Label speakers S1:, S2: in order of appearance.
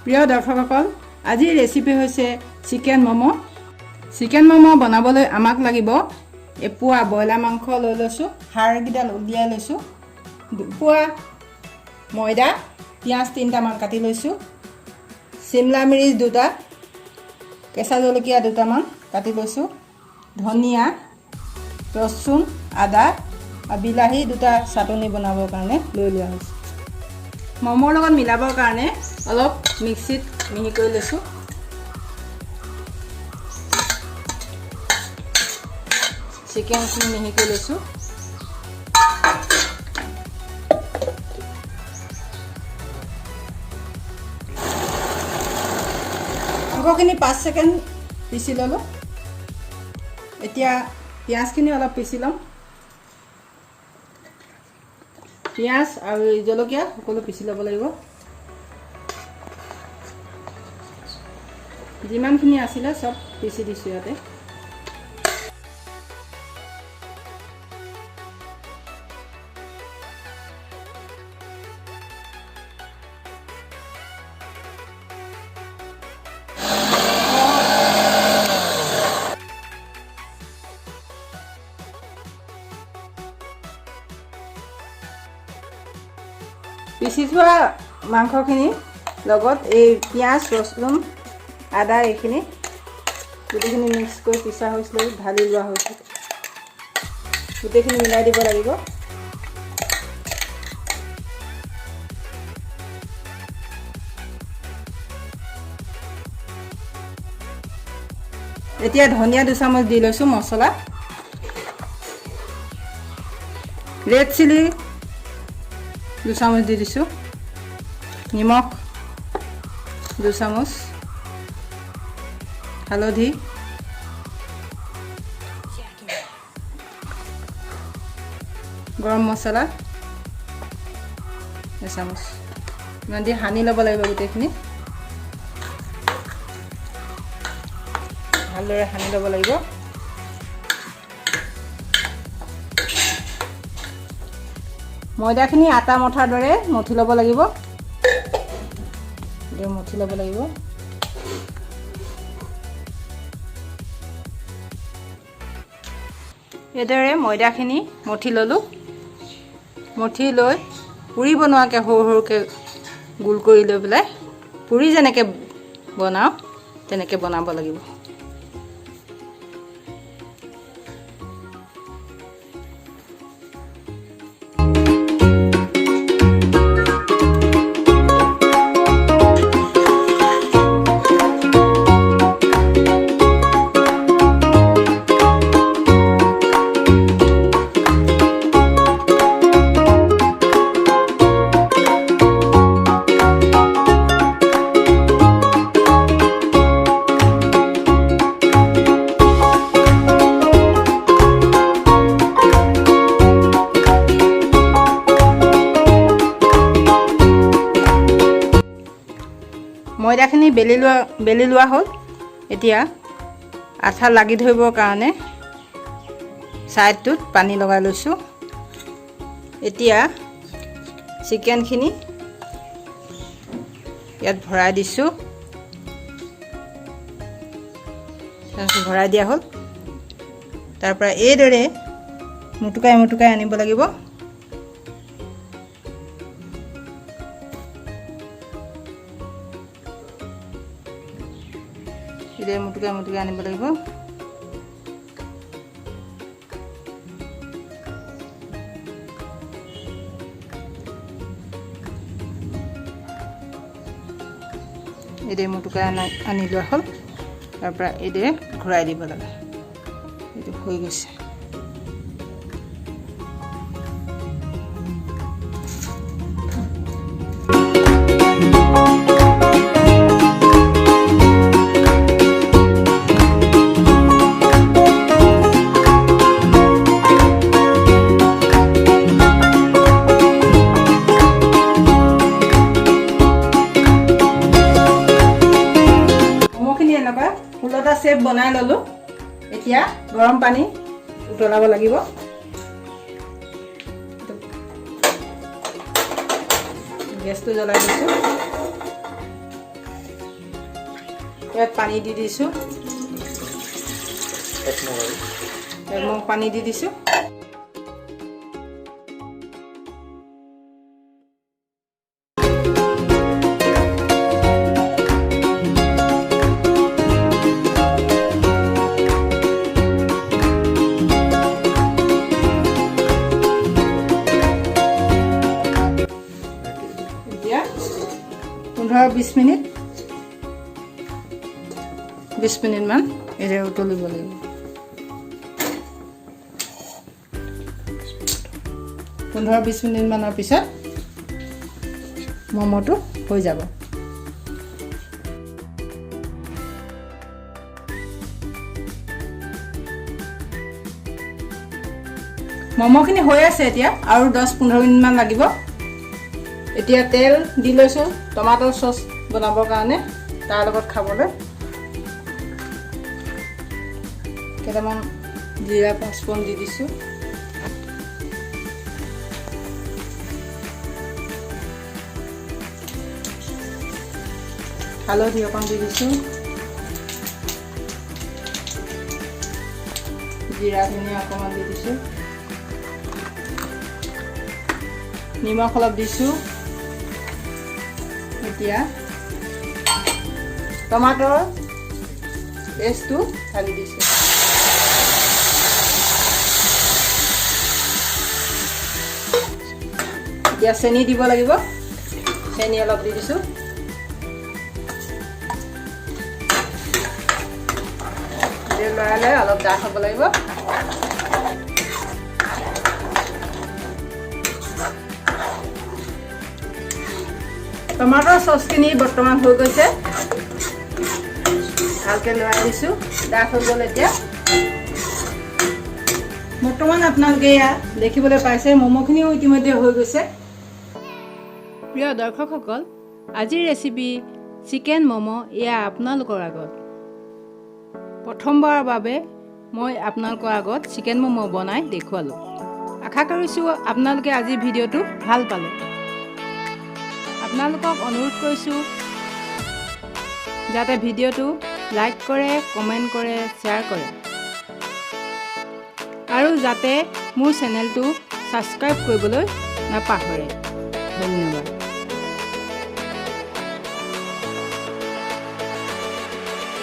S1: প্ৰিয় দৰ্শকসকল, আজিৰ ৰেচিপি হৈছে চিকেন ম'ম'। চিকেন ম'ম' বনাবলৈ আমাক লাগিব এপোৱা ব্ৰইলাৰ মাংস লৈ লৈছোঁ, হাড়কেইডাল উলিয়াই লৈছোঁ, দুপোৱা ময়দা, পিঁয়াজ 3টামান কাটি লৈছোঁ, চিমলা মিৰিচ 2টা, কেঁচা জলকীয়া 2টামান কাটি লৈছোঁ, ধনিয়া, ৰচুন, আদা আৰু বিলাহী 2টা চাটনি বনাবৰ কাৰণে লৈ লোৱা হৈছে। ম'মৰ লগত মিলাবৰ কাৰণে অলপ মিক্সিত মিহি কৰি লৈছোঁ। চিকেনখিনি মিহি কৰি লৈছোঁ। মাংসখিনি 5 ছেকেণ্ড পিচি ল'লোঁ। এতিয়া পিঁয়াজখিনি অলপ পিচি ল'ম। পিঁয়াজ আৰু জলকীয়া সকলো পিচি ল'ব লাগিব। যিমানখিনি আছিলে চব পিচি দিছোঁ ইয়াতে। পিচি থোৱা মাংসখিনি লগত এই পিঁয়াজ, ৰচুন, আদা এইখিনি গোটেইখিনি মিক্স কৰি পিচা হৈছিলে, ঢালি লোৱা হৈছে। গোটেইখিনি মিলাই দিব লাগিব। এতিয়া ধনিয়া 2 চামুচ দি লৈছোঁ, মছলা, ৰেড চিলি 2 চামুচ দি দিছোঁ, নিমখ 2 চামুচ, হালধি, গৰম মছলা 1 চামুচ। ইমান দি সানি ল'ব লাগিব গোটেইখিনি, ভালদৰে সানি ল'ব লাগিব। ময়দাখিনি আটা মঠাৰ দৰে মঠি ল'ব লাগিব। মঠি ল'ব লাগিব। এইদৰে ময়দাখিনি মঠি ল'লোঁ। মঠি লৈ পুৰি বনোৱাকৈ সৰু সৰুকৈ গোল কৰি লৈ পেলাই পুৰি যেনেকৈ বনাওঁ তেনেকৈ বনাব লাগিব। ময়দাখিনি বেলি লোৱা হ'ল। এতিয়া আঠা লাগি ধৰিবৰ কাৰণে ছাইডটোত পানী লগাই লৈছোঁ। এতিয়া চিকেনখিনি ইয়াত ভৰাই দিছোঁ। ভৰাই দিয়া হ'ল। তাৰপৰা এইদৰে মুটুকাই মুটুকাই আনিব লাগিব। মুটুকাই মুটুকাই আনিব লাগিব। এইদৰে মুটুকাই আনি লোৱা হ'ল। তাৰপৰা এইদৰে ঘূৰাই দিব লাগে। এইটো হৈ গৈছে। ফুলতা শেপ বনাই ল'লোঁ। এতিয়া গৰম পানী উতলাব লাগিব। গেছটো জ্বলাই দিছোঁ। ইয়াত পানী দি দিছোঁ মই পানী দি দিছোঁ এতিয়া 15-20 মিনিট মান এৰে উতলিব লাগিব 15-20 মিনিট মানৰ পিছত মমটো হৈ যাব মমখিনি হৈ আছে এতিয়া আৰু 10-15 মিনিট মান লাগিব এতিয়া তেল দি লৈছোঁ টমাটৰ সস বনাবৰ কাৰণে তাৰ লগত খাবলৈ কেইটামান জিৰা পাঁচফোৰণ দি দিছোঁ হালধি অকণ দি দিছোঁ জিৰা ধনিয়া অকণমান দি দিছোঁ নিমখ অলপ দিছোঁ এতিয়া টমাটৰ পেষ্টটো ঢালি দিছোঁ এতিয়া চেনি দিব লাগিব চেনি অলপ দি দিছোঁ লৰালে অলপ ডাঠ হ'ব লাগিব টমাটৰ সসখিনি বৰ্তমান হৈ গৈছে ভালকৈ লৰাই দিছোঁ ডাঠ হৈ গ'ল এতিয়া বৰ্তমান আপোনালোকে এয়া দেখিবলৈ পাইছে মমখিনিও ইতিমধ্যে হৈ গৈছে প্ৰিয় দৰ্শকসকল আজিৰ ৰেচিপি চিকেন মম এয়া আপোনালোকৰ আগত প্ৰথমবাৰৰ বাবে মই আপোনালোকৰ আগত চিকেন মম বনাই দেখুৱালোঁ আশা কৰিছোঁ আপোনালোকে আজিৰ ভিডিঅ'টো ভাল পালে আপোনালোকক অনুৰোধ কৰিছোঁ যাতে ভিডিঅ'টো লাইক কৰে কমেণ্ট কৰে শ্বেয়াৰ কৰে আৰু যাতে মোৰ চেনেলটো ছাবস্ক্ৰাইব কৰিবলৈ নাপাহৰে ধন্যবাদ